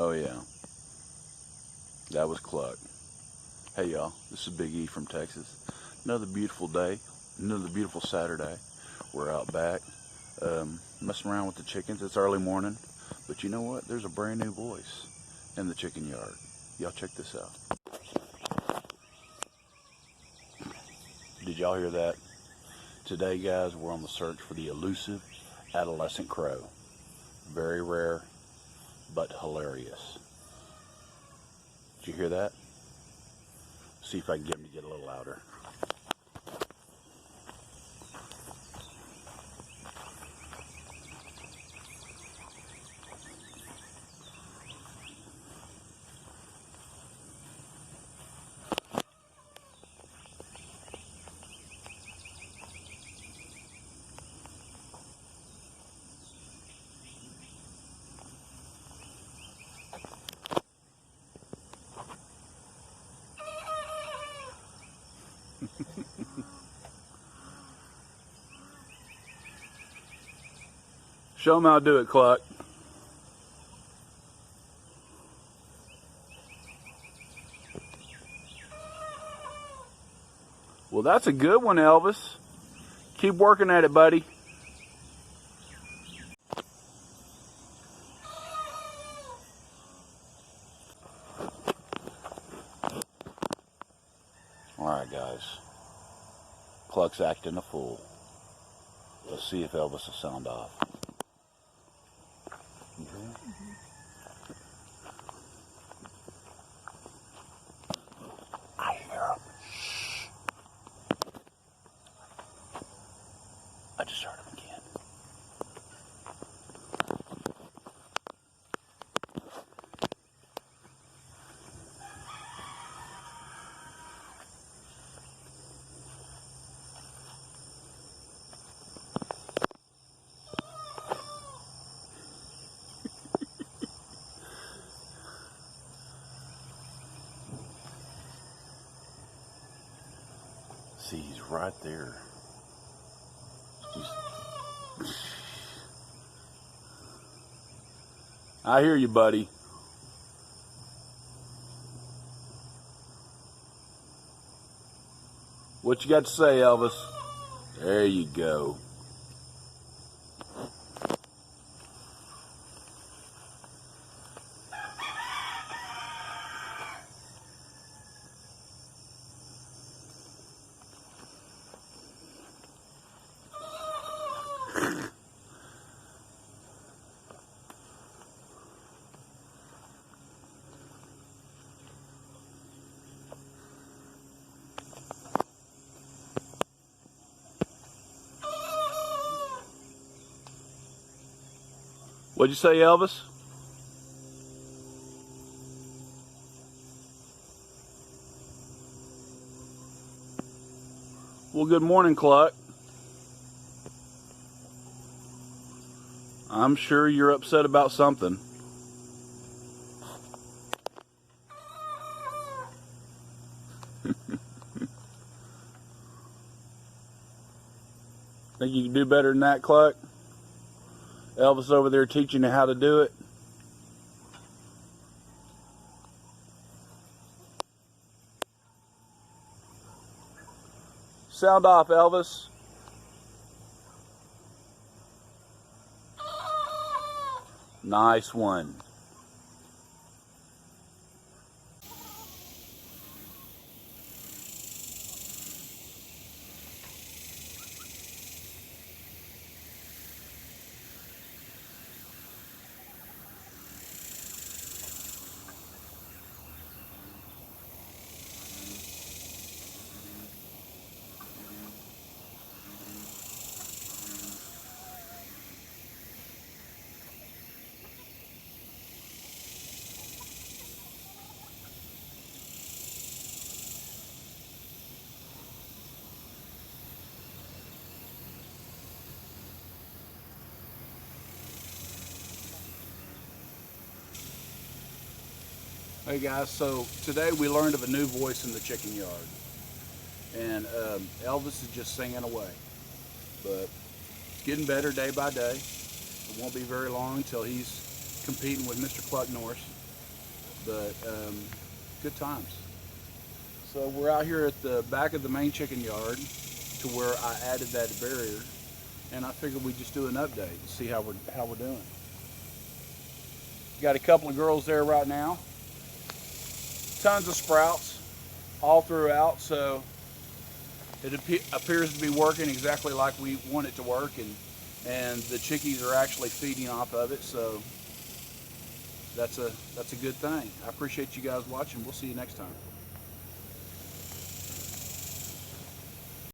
Oh yeah, that was Cluck. Hey y'all, this is Big E from Texas. Another beautiful day, another beautiful Saturday. We're out back, messing around with the chickens. It's early morning, but you know what? There's a brand new voice in the chicken yard. Y'all check this out. Did y'all hear that? Today, guys, we're on the search for the elusive adolescent crow. Very rare, but hilarious. Did you hear that? See if I can get him to get a little louder. Show him how to do it, Cluck. Well, that's a good one, Elvis. Keep working at it, buddy. Alright, guys. Cluck's acting a fool. Let's see if Elvis will sound off. I hear him. Shh. I just heard him again. See, he's right there. I hear you, buddy. What you got to say, Elvis? There you go. What'd you say, Elvis? Well, good morning, Cluck. I'm sure you're upset about something. Think you can do better than that, Cluck? Elvis over there teaching you how to do it. Sound off, Elvis. Nice one. Hey guys, so today we learned of a new voice in the chicken yard, and Elvis is just singing away, but it's getting better day by day. It won't be very long until he's competing with Mr. Cluck Norris. but good times. So we're out here at the back of the main chicken yard to where I added that barrier, and I figured we'd just do an update and see how we're doing. Got a couple of girls there right now. Tons of sprouts all throughout, so it appears to be working exactly like we want it to work, and the chickies are actually feeding off of it, so that's a good thing. I appreciate you guys watching. We'll see you next time.